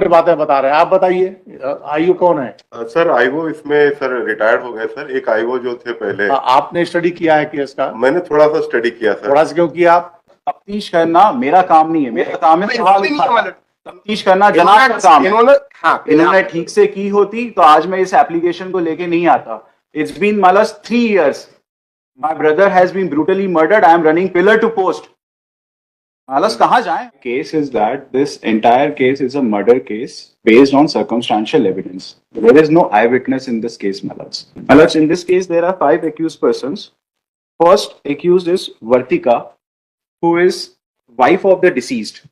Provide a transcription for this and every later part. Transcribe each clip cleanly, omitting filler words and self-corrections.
बातें बता रहे हैं, आप बताइए आईओ कौन है? सर आईओ इसमें सर रिटायर्ड हो गए सर। एक आईओ जो थे पहले। आपने स्टडी किया है केस का? मैंने थोड़ा सा स्टडी किया सर। थोड़ा सा क्यों किया आप? तफ्तीश करना मेरा काम नहीं है, मेरा काम है सवाल उठाना। तफ्तीश करना जनाब का काम है। इन्होंने ठीक से की होती तो आज मैं इस एप्लीकेशन को लेके नहीं आता। इट्स बीन मालस 3 years. My brother has been brutally murdered. I am running pillar to post. मालस कहाँ जाएं? Case is that this entire case is a murder case based on circumstantial evidence. There is no eyewitness in this case, Malas. Malas, in this case there are 5 accused persons. First accused is Vartika, who is wife of the deceased.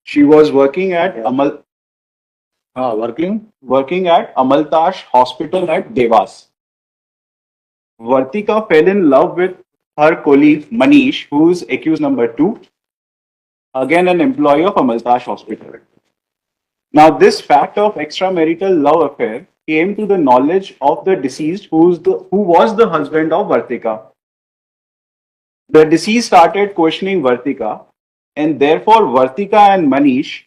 She was working at working at Amaltash Hospital at Devas. Vartika fell in love with her colleague Manish, who is accused number 2, again an employee of Amaltash Hospital. Now, this fact of extramarital love affair came to the knowledge of the deceased, who was the husband of Vartika. The deceased started questioning Vartika, and therefore Vartika and Manish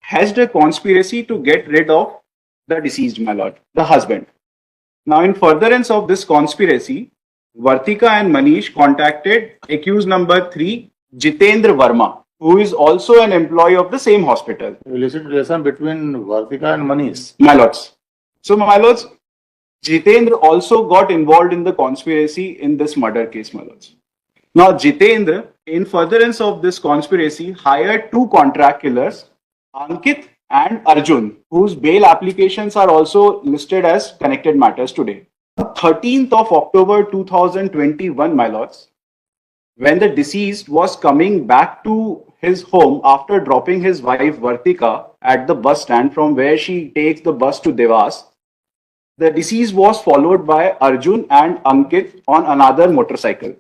hatched a conspiracy to get rid of the deceased, my lord, the husband. Now, in furtherance of this conspiracy, Vartika and Manish contacted accused number 3, Jitendra Verma, who is also an employee of the same hospital. Illicit relation between Vartika and Manish. My lords. So, my lords, Jitendra also got involved in the conspiracy in this murder case, my lords. Now, Jitendra, in furtherance of this conspiracy, hired 2 contract killers, Ankit and Arjun, whose bail applications are also listed as connected matters today. 13th of October 2021, my lords, when the deceased was coming back to his home after dropping his wife Vartika at the bus stand from where she takes the bus to Devas, the deceased was followed by Arjun and Ankit on another motorcycle.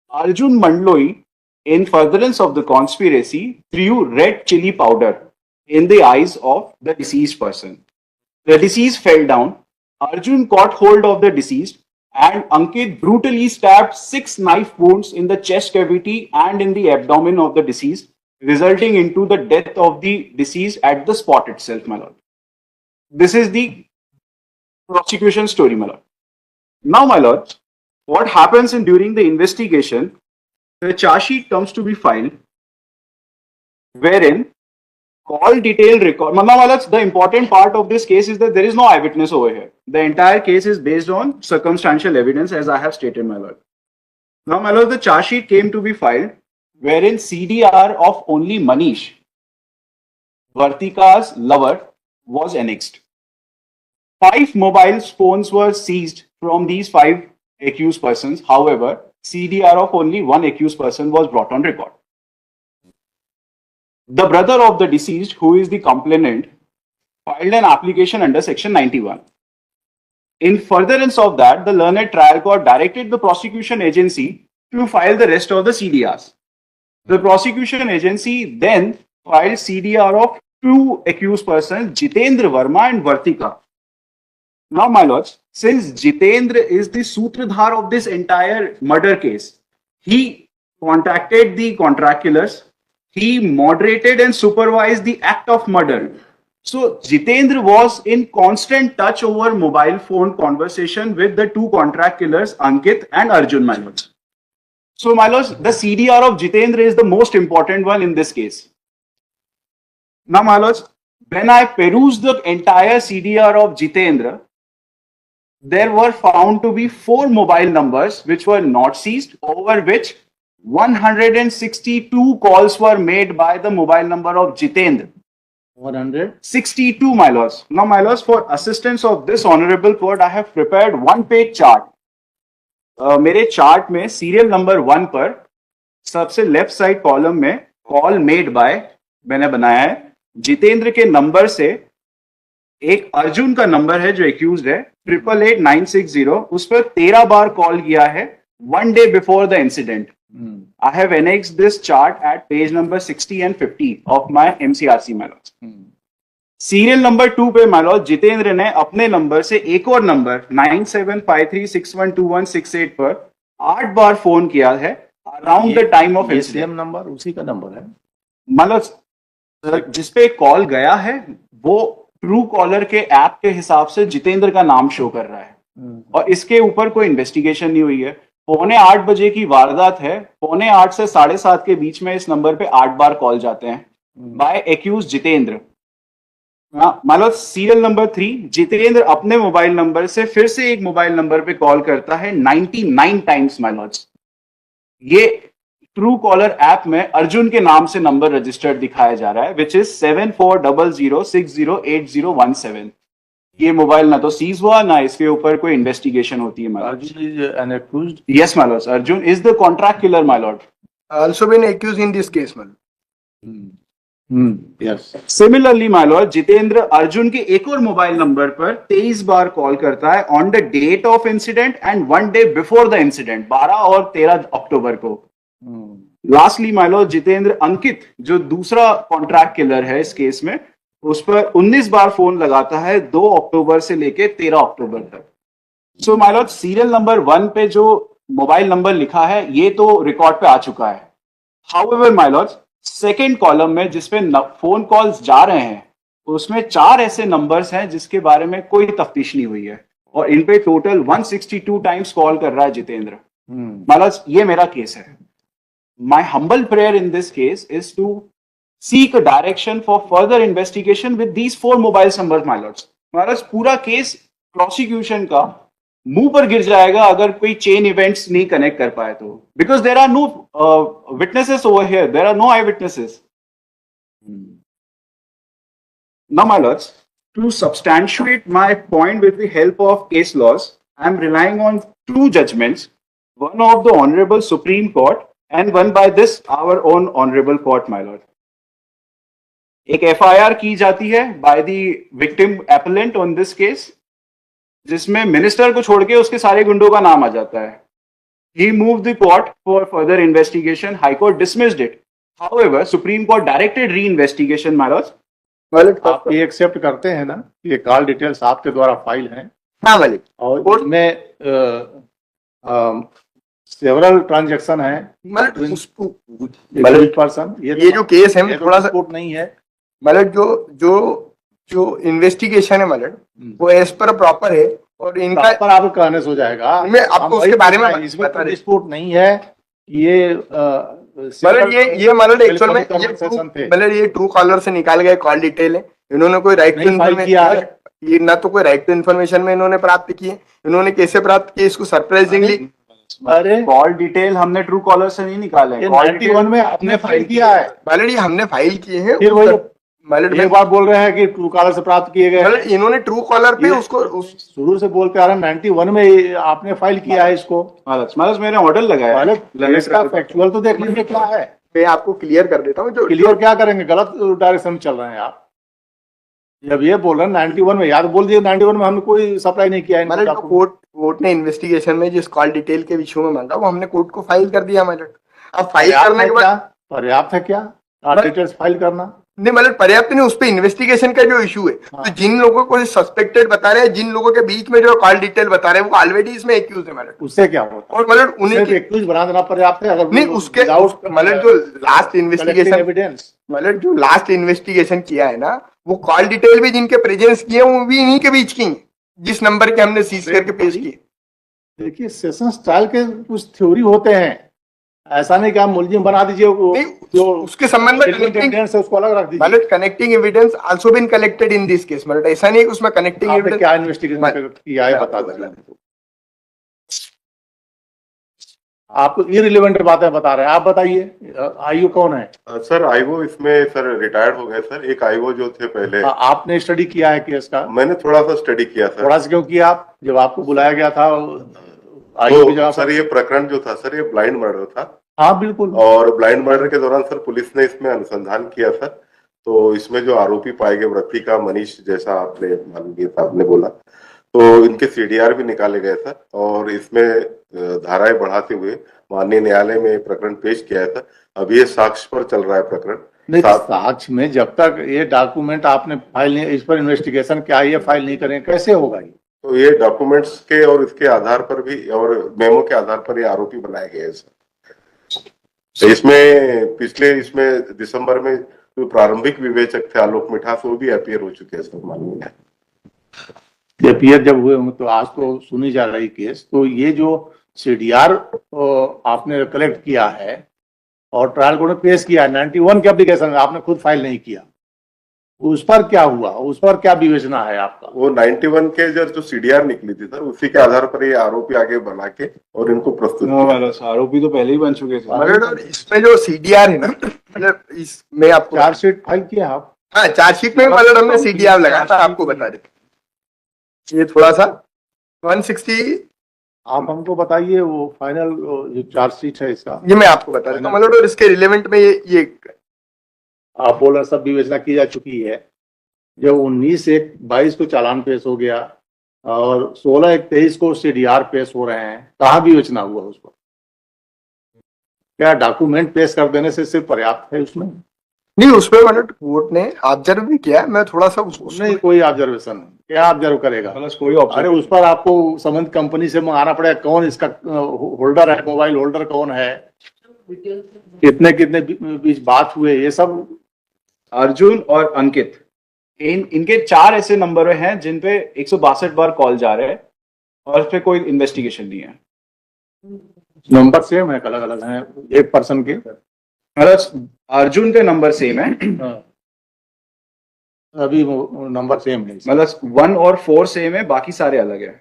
Arjun Mandloi, in furtherance of the conspiracy, threw red chili powder in the eyes of the deceased person. The deceased fell down. Arjun caught hold of the deceased and Ankit brutally stabbed 6 knife wounds in the chest cavity and in the abdomen of the deceased, resulting into the death of the deceased at the spot itself, my lord. This is the prosecution story, my lord. Now, my lord, what happens during the investigation, the charge sheet comes to be filed, wherein all detailed record. The important part of this case is that there is no eyewitness over here. The entire case is based on circumstantial evidence, as I have stated, my lord. Now, my lord, the charge sheet came to be filed, wherein CDR of only Manish, Vartika's lover, was annexed. 5 mobile phones were seized from these 5 accused persons. However, CDR of only 1 accused person was brought on record. The brother of the deceased, who is the complainant, filed an application under section 91. In furtherance of that, the learned trial court directed the prosecution agency to file the rest of the CDRs. The prosecution agency then filed CDR of 2 accused persons, Jitendra Verma and Vartika. Now, my lords, since Jitendra is the sutradhar of this entire murder case, he contacted the contract killers. He moderated and supervised the act of murder. So Jitendra was in constant touch over mobile phone conversation with the 2 contract killers, Ankit and Arjun, my lords. So, my lords, the CDR of Jitendra is the most important one in this case. Now, my lords, when I perused the entire CDR of Jitendra, there were found to be 4 mobile numbers which were not seized, over which 162 calls were made by the mobile number of Jitendra. 162, my lords. Now, my lords, for assistance of this honorable court, I have prepared 1-page chart. मेरे chart में serial number 1 पर सबसे left side column में call made by मैंने बनाया है। जितेंद्र के number से एक अर्जुन का नंबर है जो एक्यूज्ड है 888960, उस पर 13 बार कॉल किया है 1 day before the incident. I have annexed this chart at page number 60 and 50 of my MCRC, my lords. Serial number 2 पे my lord, जितेंद्र ने अपने नंबर से एक और नंबर 9753612168 पर 8 बार फोन किया है around the time of incident. Number उसी का नंबर है my lords, सर जिसपे कॉल गया है वो ट्रू कॉलर के ऐप के हिसाब से जितेंद्र का नाम शो कर रहा है और इसके ऊपर कोई इन्वेस्टिगेशन नहीं हुई है। 7:45 की वारदात है, 7:45 से 7:30 के बीच में इस नंबर पे 8 बार कॉल जाते हैं बाय एक्यूज जितेंद्र। मतलब सीरियल नंबर 3, जितेंद्र अपने मोबाइल नंबर से फिर से एक मोबाइल नंबर पे कॉल करता है 99 टाइम्स माय लॉर्ड्स। ये ट्रू कॉलर ऐप में अर्जुन के नाम से नंबर रजिस्टर्ड दिखाया जा रहा है विच इज 7400608017। ये मोबाइल ना तो सीज हुआ ना इसके ऊपर कोई इन्वेस्टिगेशन होती है। Arjun is an accused. Yes my Lord, Arjun is the contract killer my Lord. Also been accused in this case, man. Yes. Similarly my lord Jitendra Arjun के एक और मोबाइल नंबर पर 23 बार कॉल करता है on the date of incident and 1 day before the incident, 12 और 13 October को। Lastly my lord Jitendra Ankit जो दूसरा कॉन्ट्रैक्ट किलर है इस केस में, उस पर 19 बार फोन लगाता है 2 अक्टूबर से लेके 13 अक्टूबर तक। So my Lord serial number 1 पे जो मोबाइल नंबर लिखा है ये तो रिकॉर्ड पे आ चुका है। However my Lord second column में जिसपे फोन कॉल्स जा रहे हैं उसमें 4 ऐसे नंबर्स हैं जिसके बारे में कोई तफ्तीश नहीं हुई है और इन पे टोटल 162 टाइम्स कॉल कर रहा है जितेंद्र। माय लॉर्ड ये मेरा केस है। My humble prayer in this case is to seek a direction for further investigation with these 4 mobile numbers, my lords. महाराज पूरा केस प्रोसिक्यूशन का मुंह पर गिर जाएगा अगर कोई चेन इवेंट्स नहीं कनेक्ट कर पाए तो, because there are no witnesses over here, there are no eyewitnesses. Now, my lords, to substantiate my point with the help of case laws, I am relying on 2 judgments, one of the Honorable Supreme Court and one by this our own honorable court, my lord. एक FIR की जाती है by the victim appellant on this case, जिसमें minister को छोड़ के उसके सारे गुंडों का नाम आ जाता है। He moved the court for further investigation. High Court dismissed it. However, Supreme Court directed re-investigation, my lord. आप ये एक्सेप्ट करते हैं ना कि ये कॉल डिटेल्स आपके द्वारा फाइल हैं हाँ मालिक। और इसमें सेवरल ट्रांजैक्शन है मतलब उसको मतलब पर्सन ये जो केस है थोड़ा सा कोर्ट नहीं है मतलब जो इन्वेस्टिगेशन है मतलब वो एज पर प्रॉपर है और इनका पर आप कहने से हो जाएगा। मैं आपको उसके बारे में इसमें बता रही डिस्प्यूट नहीं है कि ये मतलब ये मतलब एक्चुअल में मतलब ये ट्रू कॉलर से निकाल गए कॉल डिटेल है। इन्होंने कोई राइट टू इन्फॉर्मेशन, ये ना तो कोई राइट टू इन्फॉर्मेशन में इन्होंने प्राप्त की है। इन्होंने कैसे प्राप्त किया इसको सरप्राइजिंगली, अरे कॉल डिटेल हमने ट्रू कॉलर से नहीं निकाले, 91 में आपने फाइल किया है। मतलब ये हमने फाइल किए हैं। फिर वही मतलब एक बार बोल रहे हैं कि ट्रू कॉलर से प्राप्त किए गए, मतलब इन्होंने ट्रू कॉलर पे उसको शुरू से बोलते आ रहे हैं 91 में आपने फाइल किया है इसको। मतलब मैंने ऑर्डर लगाया मतलब इसका फैक्चुअल तो देख लीजिए क्या है। मैं आपको क्लियर कर देता हूँ। जो क्लियर क्या करेंगे, गलत डायरेक्शन में चल रहे हैं आप। जब ये बोल रहे हैं 91 में, याद बोल दिए 91 में हमने कोई सप्लाई नहीं किया है। मतलब कोर्ट ने इन्वेस्टिगेशन में जिस कॉल डिटेल के विषय में मांगा वो हमने कोर्ट को फाइल कर दिया। मतलब अब फाइल करने के बाद पर्याप्त है क्या डिटेल्स फाइल करना? नहीं मतलब पर्याप्त नहीं, उस पर इन्वेस्टिगेशन का जो इशू है। तो जिन लोगों को सस्पेक्टेड बता रहे हैं, जिन लोगों के बीच में जो कॉल डिटेल बता रहे हैं वो ऑलरेडी इसमें एक्यूज है। मतलब उससे क्या होता और मतलब उन्हें एक्यूज बना देना पर्याप्त है? अगर नहीं उसके मतलब जो लास्ट इन्वेस्टिगेशन एविडेंस मतलब जो लास्ट इन्वेस्टिगेशन किया है ना वो कॉल डिटेल भी जिनके प्रेजेंस किए वो भी इन्हीं के बीच की जिस नंबर के हमने सीज करके पेश किए। देखिए सेशन स्टाइल के कुछ थ्योरी होते हैं, ऐसा नहीं कि आप मुलजिम बना दीजिए जो उसके संबंध में एविडेंस है उसको अलग रख दीजिए। मतलब connecting evidence also been collected in this case. मतलब ऐसा नहीं उसमें कनेक्टिंग एविडेंस क्या इन्वेस्टिगेशन किया है बता दीजिए। आप इररिलेवेंट बातें बता रहे हैं, आप बताइए आईओ कौन है? सर आईओ इसमें सर रिटायर्ड हो गए सर। एक आईओ जो थे पहले। आपने स्टडी किया है केस का? मैंने थोड़ा सा स्टडी किया सर। थोड़ा सा क्यों किया? आप जब आपको बुलाया गया था तो सर ये प्रकरण जो था सर ये ब्लाइंड मर्डर था। हाँ बिल्कुल। और ब्लाइंड मर्डर के दौरान सर पुलिस ने इसमें अनुसंधान किया सर। तो इसमें जो आरोपी पाए गए वृत्तिका मनीष, जैसा आपने माननीय साहब ने बोला, तो इनके सीडीआर भी निकाले गए सर और इसमें धाराएं बढ़ाते हुए माननीय न्यायालय में प्रकरण पेश किया है सर। अभी ये साक्ष्य पर चल रहा है प्रकरण। नहीं साक्ष्य में जब तक ये डॉक्यूमेंट आपने फाइल नहीं, इस पर इन्वेस्टिगेशन क्या ये फाइल नहीं करें कैसे होगा? ये तो ये डॉक्यूमेंट्स के और इसके आधार पर भी और मेमो के आधार पर ये आरोपी बनाए गए हैं सर। तो इसमें पिछले इसमें दिसंबर में जो प्रारंभिक विवेचक थे आलोक मिठास वो भी अपीयर हो चुके हैं सर माननीय। ये पीएस जब हुए हों तो आज तो सुनी जा रही केस, तो ये जो सीडीआर आपने कलेक्ट किया है और ट्रायल कोर्ट ने पेश किया है 91 के एप्लीकेशन आपने खुद फाइल नहीं किया, उस पर क्या हुआ, उस पर क्या विवेचना है आपका? वो 91 के जो सीडीआर निकली थी सर उसी के आधार पर ये आरोपी आगे बना के और इनको प्रस्तुत किया। आरोपी तो पहले ही बन चुके थे। मगर इसमें जो सीडीआर है ना, मतलब इसमें आपको चार्जशीट फाइल किया आप? हाँ, चार्जशीट में मतलब हमने सीडीआर लगाया था, आपको बता दें। ये थोड़ा सा 160, आप हमको बताइए वो फाइनल जो चार्जशीट है इसका। ये मैं आपको बता देता हूँ मतलब, और इसके रिलेवेंट में ये आप बोल रहे सब विवेचना की जा चुकी है। जब 19/1/22 को चालान पेश हो गया और 16/1/23 को सीडीआर पेश हो रहे हैं, कहाँ विवेचना हुआ उस पर? क्या डॉक्यूमेंट पेश कर देने से सिर्फ पर्याप्त है उसमें? नहीं, उसमें मतलब कोर्ट ने ऑब्जर्व भी किया, मैं थोड़ा सा नहीं, कोई ऑब्जर्वेशन नहीं, क्या ऑब्जर्व करेगा? कोई अरे उस पर आपको संबंधित कंपनी से मंगाना पड़ेगा, कौन इसका होल्डर है, मोबाइल होल्डर कौन है, कितने कितने बीच बात हुए, ये सब। अर्जुन और अंकित, इनके 4 ऐसे नंबर हैं जिन पे 162 बार कॉल जा रहे हैं और उस पे कोई इन्वेस्टिगेशन नहीं है। नंबर सेम है, अलग अलग है एक पर्सन के? मतलब अर्जुन के नंबर सेम है, अभी नंबर सेम है, मतलब 1 और 4 सेम है, बाकी सारे अलग है।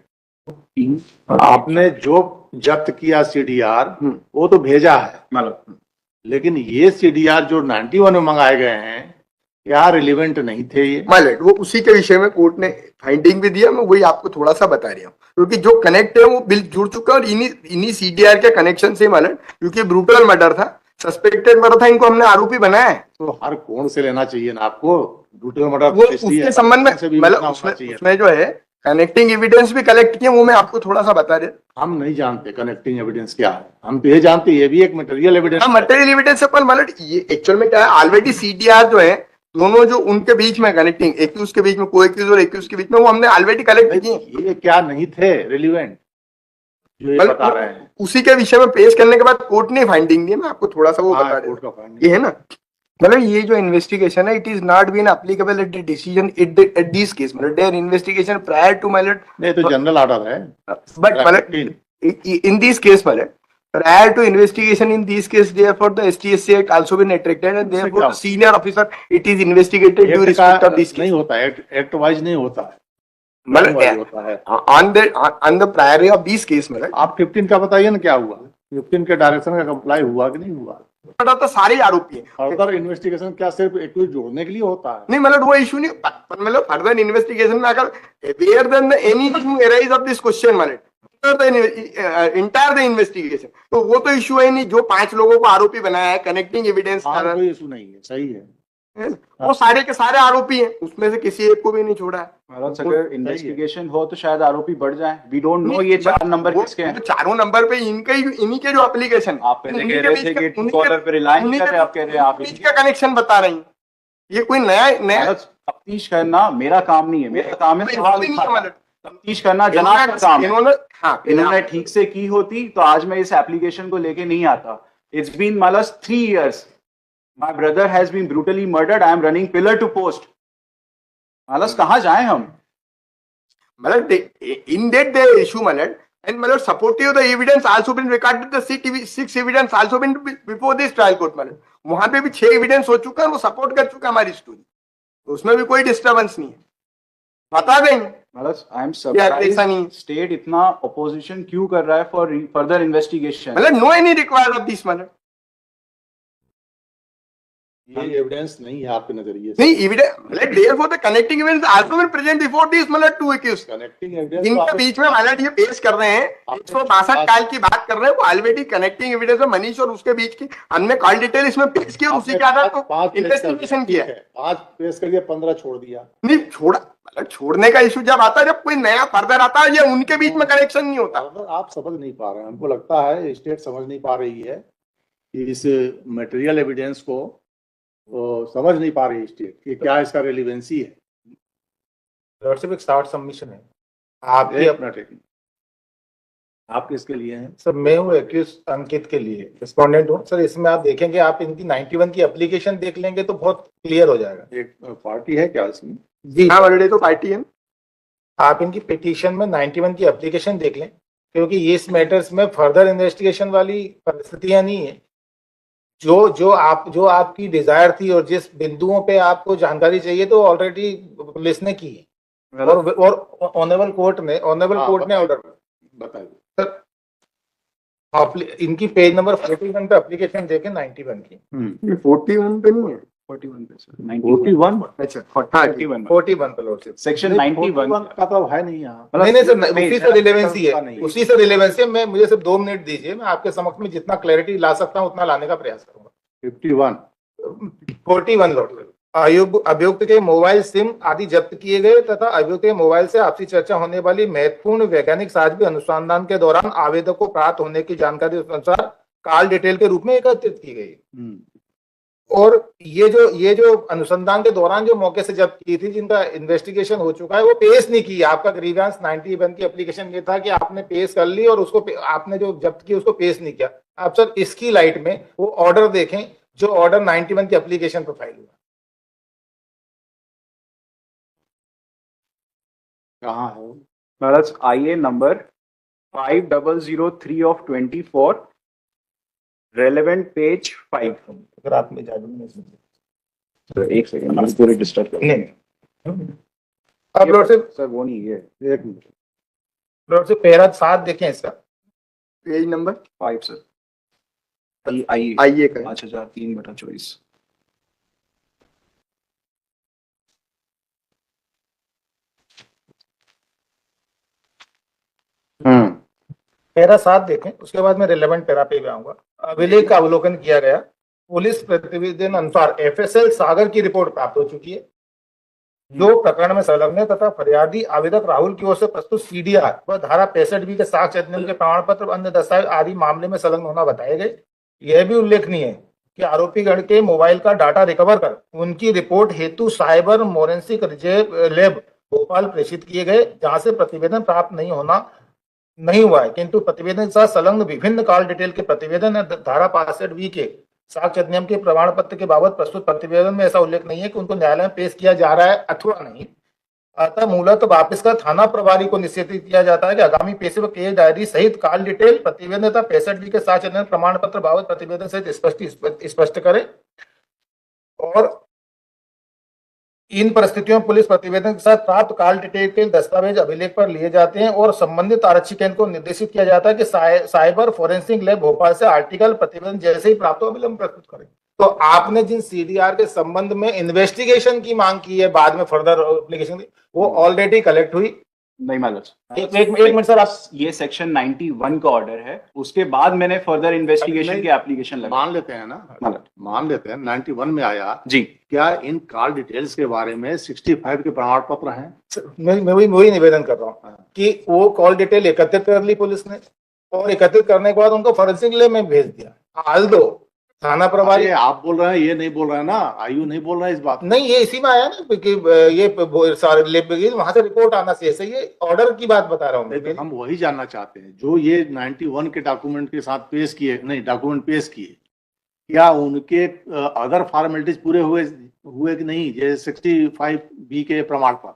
आपने जो जब्त किया सीडीआर वो तो भेजा है, मतलब लेकिन ये सीडीआर जो 91 में मंगाए गए हैं क्या रिलेवेंट नहीं थे ये? मालिक वो उसी के विषय में कोर्ट ने फाइंडिंग भी दिया, मैं वही आपको थोड़ा सा बता रहा हूँ, क्योंकि जो कनेक्ट है वो बिल जुड़ चुका है और इन्हीं सीडीआर के कनेक्शन से मालिक, क्योंकि ब्रूटल मर्डर था, सस्पेक्टेड मर्डर था, इनको हमने आरोपी बनाया है। तो हर कोण से लेना चाहिए ना आपको, ब्रूटल मर्डर वो उसके संबंध में मतलब उसमें जो है कनेक्टिंग एविडेंस भी कलेक्ट किए, वो मैं आपको थोड़ा सा बता रहा। हम नहीं जानते कनेक्टिंग एविडेंस क्या है, हम तो ये जानते ये भी एक मटेरियल एविडेंस। हाँ, मटेरियल एविडेंस अपन मतलब ये एक्चुअल में क्या है, ऑलरेडी सीडीआर जो है दोनों जो उनके बीच में कनेक्टिंग, एक्यूज के बीच में, को एक्यूज और एक्यूज के बीच में, वो हमने ऑलरेडी कलेक्ट किए। ये क्या नहीं थे रिलीवेंट जो ये बता रहे हैं? उसी के विषय में पेश करने के बाद कोर्ट ने फाइंडिंग दी, मैं आपको थोड़ा सा वो बता रहा। ये है ना, मतलब ये जो इन्वेस्टिगेशन है, it is not been applicable at the decision at this case, मतलब देयर इन्वेस्टिगेशन प्रायर टू मतलब, नहीं तो जनरल ऑर्डर है, बट मतलब इन दिस केस मतलब prior to investigation in these cases, therefore the STSC Act also been attracted and therefore the senior officer it is investigated due respect of this case. नहीं होता है, act wise नहीं होता है, मतलब होता है on the priority of this case मतलब। आप 15 का बताइए ना क्या हुआ, 15 के डायरेक्शन का कंप्लाई हुआ कि नहीं हुआ? तो सारे आरोपी हैं। फर्दर इन्वेस्टिगेशन क्या सिर्फ एक जोड़ने के लिए होता है? नहीं मतलब वो इशू नहीं, मतलब फर्दर इन्वेस्टिगेशन में अगर were then any arise of this question मतलब इंटायर द इन्वेस्टिगेशन, तो वो तो इशू है नहीं, जो 5 लोगों को आरोपी बनाया है, कनेक्टिंग एविडेंस कोई इशू नहीं है, सही है, वो सारे के सारे आरोपी हैं, उसमें से किसी एक को भी नहीं छोड़ा है। अगर इन्वेस्टिगेशन हो तो शायद आरोपी बढ़ जाए, वी डोंट नो ये 4 नंबर किसके हैं। चारों नंबर पे इन्हीं के जो एप्लीकेशन, आप पहले कह रहे थे कि ट्रूकॉलर पे रिलाय नहीं कर रहे, आप कह रहे हैं आप इसका कनेक्शन बता रही हैं। ये कोई नया तफ्तीश करना मेरा काम नहीं है, मेरा काम है सवाल तफ्तीश करना जनाब का काम है। इन्होंने ठीक से की होती तो आज मैं इस एप्लीकेशन को लेके नहीं आता। इट्स बीन मतलब 3 years, my brother has been brutally murdered, I am running pillar to post. मतलब कहाँ जाएं हम? मतलब इन दैट दे इशू मतलब and मतलब supportive the evidence also been recorded, the 6 evidence also been before this trial court मतलब वहां पे भी 6 evidence हो चुका है, वो सपोर्ट कर चुका हमारी स्टोरी, उसमें भी कोई डिस्टर्बेंस नहीं है, बता देंगे। मतलब आई एम सरप्राइज्ड स्टेट इतना अपोजिशन क्यों कर रहा है फॉर फर्दर इन्वेस्टिगेशन, मतलब no any required of this मतलब ये एविडेंस नहीं है आपके नजरिए से? नहीं एविडेंस मतलब therefore the connecting evidence also been present before this मतलब 2 accused, कनेक्टिंग एविडेंस इनके बीच में मतलब ये पेश कर रहे हैं, 162 काल की बात कर रहे हैं, वो ऑलरेडी कनेक्टिंग एविडेंस में मनीष और उसके बीच की हमने कॉल डिटेल इसमें पेश की और उसी के आधार पर इन्वेस्टिगेशन किया है। 5 पेश करके 15 छोड़ दिया। नहीं छोड़ा मतलब छोड़ने का इशू जब आता है, जब कोई नया फर्दर आता है, ये उनके बीच में कनेक्शन नहीं होता। आप समझ नहीं पा रहे हैं, हमको लगता है स्टेट समझ नहीं पा रही है कि इस मटेरियल एविडेंस को समझ नहीं पा रही स्टेट कि क्या इसका रेलिवेंसी है। लॉर्डशिप एक शॉर्ट सबमिशन है आप अपना टेकिंग आप किसके लिए हैं? सर मैं हूँ एक्यूज अंकित के लिए रिस्पोंडेंट हूँ सर। इसमें आप देखेंगे, आप इनकी 91 की एप्लीकेशन देख लेंगे तो बहुत क्लियर हो जाएगा। एक पार्टी है क्या इसमें? जी हाँ ऑलरेडी तो पार्टी है। आप इनकी पिटीशन में 91 की एप्लीकेशन देख लें, क्योंकि इस मैटर्स में फर्दर इन्वेस्टिगेशन वाली परिस्थितियां नहीं है। जो आपकी डिजायर थी और जिस बिंदुओं पे आपको जानकारी चाहिए तो ऑलरेडी पुलिस ने की है और ऑनरेबल कोर्ट ने ऑर्डर बताइए। इनकी पेज नंबर 41 पे एप्लीकेशन देखें 91 की। ये 41 पे नहीं है। 41 पे सर 41 अच्छा हाँ जी 41 पे लॉर्डशिप सेक्शन 91 का तो है नहीं यहाँ। नहीं सर, उसी से रिलेवेंसी नहीं है, है। उसी से रिलेवेंसी है। मैं मुझे सिर्फ 2 मिनट दीजिए, मैं आपके समक्ष में जितना क्लैरिटी ला सकता हूँ उतना लाने का प्रयास करूंगा। 41 लॉर्डशिप। अभियुक्त के मोबाइल सिम आदि जब्त किए गए तथा अभियुक्त के मोबाइल से आपसी चर्चा होने वाली महत्वपूर्ण वैज्ञानिक साक्ष्य भी अनुसंधान के दौरान आवेदक को प्राप्त होने की जानकारी के अनुसार कॉल डिटेल के रूप में एकत्रित की गई। और ये जो अनुसंधान के दौरान जो मौके से जब्त की थी, जिनका इन्वेस्टिगेशन हो चुका है, वो पेश नहीं की। आपका ग्रीवेंस 91 की एप्लीकेशन ये था कि आपने पेश कर ली और उसको आपने जो जब्त की उसको पेश नहीं किया। आप सर इसकी लाइट में वो ऑर्डर देखें जो ऑर्डर 91 की एप्लीकेशन पर फाइल हुआ। कहाँ है? That's IA number 5003 of 24, relevant page 5. अगर आप में जादू एक सेकंड मुझे पूरे डिस्टर्ब कर नहीं अब लॉर्डशिप सर वो नहीं है एक मिनट। लॉर्डशिप पैरा 7 देखें इसका। पेज नंबर 5 सर आई आइए का 5003/24। पैरा 7 देखें, उसके बाद मैं रिलेवेंट पैरा पे भी आऊंगा। अभिलेख का अवलोकन किया गया। पुलिस प्रतिवेदन अनुसार FSL सागर की रिपोर्ट प्राप्त हो चुकी है, जो प्रकरण में संलग्न है तथा फरियादी आवेदक राहुल की ओर से प्रस्तुत CDR व धारा 65B के साक्ष्य अधिनियम के प्रमाण पत्र अन्य दस्तावेज आदि मामले में संलग्न होना बताए गए। यह भी उल्लेखनीय है कि आरोपी गण के मोबाइल का डाटा रिकवर कर उनकी रिपोर्ट हेतु साइबर मोरेंसिक लैब भोपाल प्रेषित किए गए, जहां से प्रतिवेदन प्राप्त नहीं हुआ है, किंतु प्रतिवेदन के साथ संलग्न विभिन्न कॉल डिटेल के प्रतिवेदन धारा 65B के साक्ष्य अधिनियम के प्रमाण पत्र के बाबत प्रस्तुत प्रतिवेदन में ऐसा उल्लेख नहीं है कि उनको न्यायालय में पेश किया जा रहा है अथवा नहीं। अतः मूलतः वापस का थाना प्रभारी को निश्चित किया जाता है कि आगामी पेशे व केस डायरी सहित कॉल डिटेल प्रतिवेदन तथा 65B के साक्ष्य अधिनियम प्रमाण पत्र बाबत प्रतिवेदन सहित स्पष्ट करे। और इन परिस्थितियों में पुलिस प्रतिवेदन के साथ प्राप्त कॉल डिटेल के दस्तावेज अभिलेख पर लिए जाते हैं और संबंधित आरक्षी केंद्र को निर्देशित किया जाता है कि साइबर फोरेंसिक लैब भोपाल से आर्टिकल प्रतिवेदन जैसे ही प्राप्त हो अविलंब प्रस्तुत करें। तो आपने जिन CDR के संबंध में इन्वेस्टिगेशन की मांग की है, बाद में फर्दर एप्लीकेशन, वो ऑलरेडी कलेक्ट हुई। नहीं मालूम। एक मिनट सर, आप ये सेक्शन 91 का ऑर्डर है, उसके बाद मैंने फर्दर इन्वेस्टिगेशन की एप्लीकेशन लगा। मान लेते हैं ना, मान लेते हैं 91 में आया जी। क्या इन कॉल डिटेल्स के बारे में 65 के प्रमाण पत्र हैं? मैं वही निवेदन कर रहा हूँ कि वो कॉल डिटेल एकत्रित कर ली पुलिस ने और एकत्रित करने के बाद उनको फोरेंसिक लैब में भेज दिया। हाल दो थाना प्रभारी, अरे आप बोल रहे हैं, ये नहीं बोल रहे हैं ना, आयु नहीं बोल रहा है इस बात को। नहीं, ये इसी में आया ना कि ये सारे लैब वहां से रिपोर्ट आना चाहिए। ये ऑर्डर की बात बता रहा हूँ। हम वही जानना चाहते हैं जो ये 91 के डॉक्यूमेंट के साथ पेश किए, नहीं डॉक्यूमेंट पेश किए, क्या उनके अदर फॉर्मेलिटीज पूरे हुए कि नहीं? जैसे 65B के प्रमाण पत्र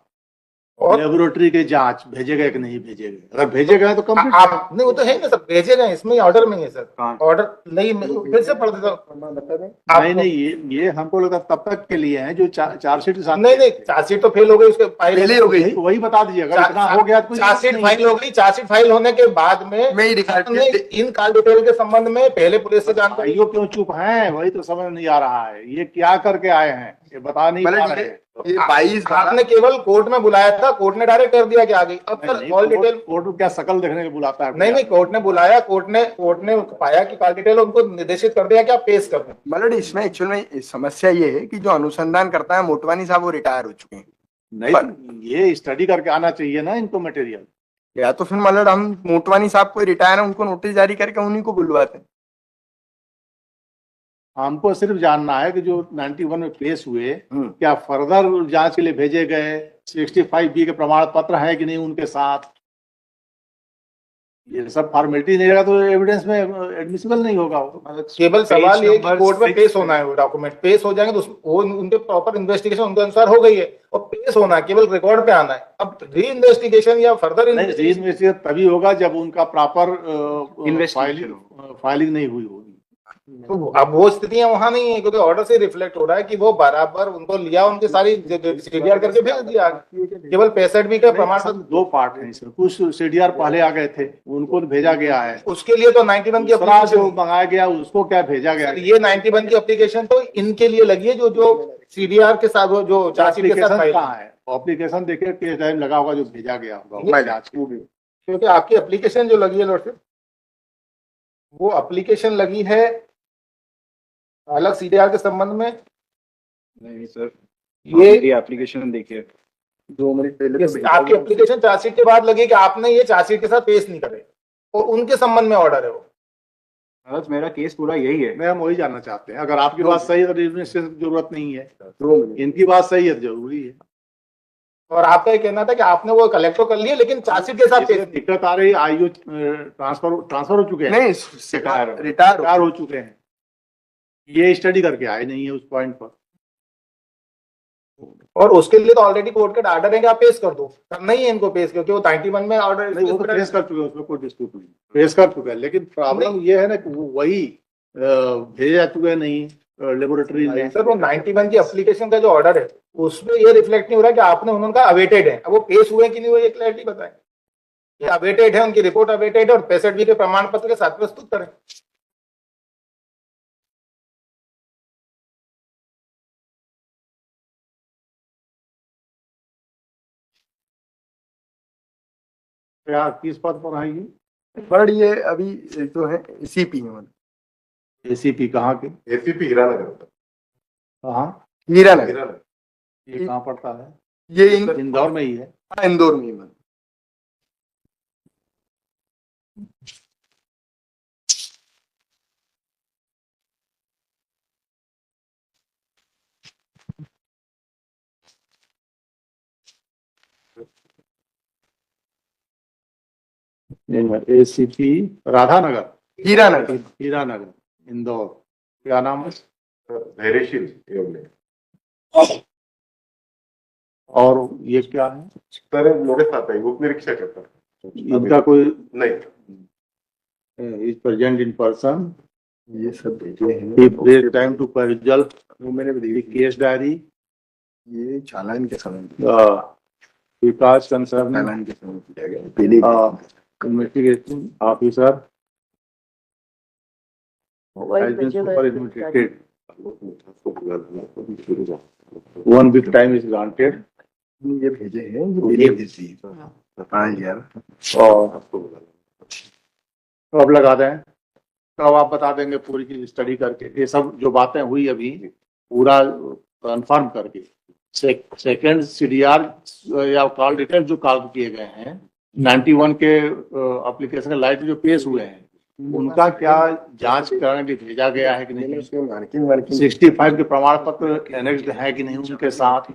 और लेबोरेटरी के जांच भेजे गए कि नहीं भेजे गए? अगर भेजे गए तो कंप्लीट। आप नहीं, वो तो है ना सर, भेजे गए, इसमें ऑर्डर में है सर। हाँ। ऑर्डर नहीं, फिर से पढ़ देता हूँ। नहीं, ये हमको लगा तब तक के लिए है जो चार्जशीट के साथ। नहीं, चार्जशीट तो फेल हो गई, उसके पहले हो गई। वही बता दीजिए, अगर इतना हो गया तो चार्जशीट फाइल हो गई। चार्जशीट फाइल होने के बाद में इन कॉल डिटेल के संबंध में पहले पुलिस से जानकारी। भाइयों क्यों चुप हैं, वही तो समझ नहीं आ रहा है। ये क्या करके आए हैं, ये बता नहीं पा रहे। ये 22 आपने केवल कोर्ट में बुलाया था, कोर्ट ने डायरेक्ट कर दिया कि आ गई। अब सर कॉल डिटेल कोर्ट को क्या शकल देखने को बुलाता है? नहीं, कोर्ट ने बुलाया, कोर्ट ने पाया कि कॉल डिटेल, उनको निर्देशित कर दिया कि आप पेश कर दें। मतलब इसमें एक्चुअल में समस्या ये है कि जो अनुसंधान करता है मोटवानी साहब, वो रिटायर हो चुके हैं। नहीं, ये स्टडी करके आना चाहिए ना इनको मटेरियल। या तो फिर मतलब हम मोटवानी साहब को रिटायर है, उनको नोटिस जारी करके उन्हीं को बुलवाते हैं। हमको सिर्फ जानना है कि जो 91 में पेश हुए क्या फर्दर जांच के लिए भेजे गए 65B के प्रमाण पत्र है कि नहीं उनके साथ। ये सब फॉर्मेलिटी नहीं रहेगा तो एविडेंस में एडमिसिबल नहीं होगा वो। केवल सवाल ये है कि नंबर कोर्ट में 6 पेश होना है, वो डॉक्यूमेंट पेश हो जाएंगे तो वो उनके प्रॉपर इन्वेस्टिगेशन उनके अनुसार हो गई है और पेश होना है, केवल रिकॉर्ड पे आना है। अब री इन्वेस्टिगेशन या फर्दर नहीं, री तभी होगा जब उनका प्रॉपर Investigation फाइलिंग नहीं हुई होगी। तो अब वो स्थितियां वहां नहीं है, क्योंकि ऑर्डर से रिफ्लेक्ट हो रहा है कि वो बराबर उनको लिया, उनकी सारी सीडीआर करके भेज दिया, केवल 65 का प्रमाण सर, दो पार्ट हैं सर, कुछ सीडीआर पहले आ गए थे उनको भेजा गया है, उसके लिए तो 91 की दूसरा जो application- मंगाया गया उसको क्या भेजा गया सर, ये 91 की एप्लीकेशन तो इनके लिए लगी है, जो सीडीआर के साथ वो जो चार्जशीट के साथ एप्लीकेशन फाइल, कहाँ है? एप्लीकेशन देखिए किस टाइम लगा होगा जो भेजा गया होगा ये- जांच के लिए। क्योंकि आपकी एप्लीकेशन जो लगी है लॉर्डशिप, वो एप्लीकेशन लगी है अलग सीडीआर के संबंध में। नहीं सर, ये मेरी एप्लीकेशन देखिए, 2 मिनट पहले तो भेजा आपकी गया। एप्लीकेशन चार्जशीट के बाद लगी कि आपने ये चार्जशीट के साथ पेश नहीं करे, और उनके संबंध में ऑर्डर है वो। मतलब मेरा केस पूरा यही है। नहीं, हम वही जानना चाहते हैं, अगर आपकी बात सही है तो इन्वेस्टिगेशन की जरूरत नहीं है, 2 मिनट। इनकी बात सही है तो जरूरी है। और आपका ये कहना था कि आपने वो कलेक्ट तो कर लिया लेकिन चार्जशीट के साथ पेश इसमें नहीं। दिक्कत आ रही, आईओ ट्रांसफर हो चुके हैं, नहीं रिटायर रिटायर हो चुके हैं, ये स्टडी करके आए नहीं है उस पॉइंट पर। और उसके लिए तो ऑलरेडी कोर्ट के ऑर्डर है कि आप पेश कर दो, करना ही है इनको पेश, क्योंकि वो 91 में ऑर्डर नहीं, वो तो पेश कर चुके हैं, उसमें कोई डिस्प्यूट नहीं, पेश कर चुके हैं, लेकिन प्रॉब्लम ये है ना कि वो वही भेजे जा चुके नहीं लेबोरेटरी में। सर वो 91 की एप्लीकेशन का जो ऑर्डर है उसमें ये रिफ्लेक्ट नहीं हो रहा कि आपने उनका अवेटेड है, अब वो पेश हुए कि नहीं हुए ये क्लैरिटी बताएं। ये अवेटेड है, उनकी रिपोर्ट अवेटेड है और 65 के प्रमाण पत्र के साथ प्रस्तुत करें। क्या किस पद पर है ये? बट ये अभी जो है सीपी में, मतलब एसीपी कहाँ के? ACP Hiranagar sir. कहाँ? हीरानगर, हीरानगर। ये कहाँ पड़ता है? ये इंदौर में ही है। इंदौर में ही, मतलब एसीपी राधानगर, हीरानगर। हीरानगर, इंदौर। क्या नाम है? धैर्यशील एवं और ये क्या है? सर मेरे साथ है, उप निरीक्षक है सर। इनका कोई नहीं, इज प्रेजेंट इन पर्सन, ये सब भेजे हैं। टाइम टू परिजल, वो मैंने भी देखी। केस डायरी, ये चालान के समय विकास कंसर्न, चालान के समय किया गया पहले। इन्वेस्टिगेशन ऑफिसर, मोबाइल पे जो है administrated, 1 week time is granted, ये भेजे हैं, ये पहले भेजी है। 5000। और कब लगा दें, कब आप बता देंगे पूरी की स्टडी करके, ये सब जो बातें हुई अभी पूरा कंफर्म करके। सेकंड सीडीआर या कॉल डिटेल जो कॉल किए गए हैं 91 के एप्लीकेशन लाइट जो पेश हुए हैं उनका क्या जांच करने के लिए भेजा गया है कि नहीं, उसमें मार्किंग 65 के प्रमाण पत्र एनेक्स्ड है कि नहीं उनके साथ,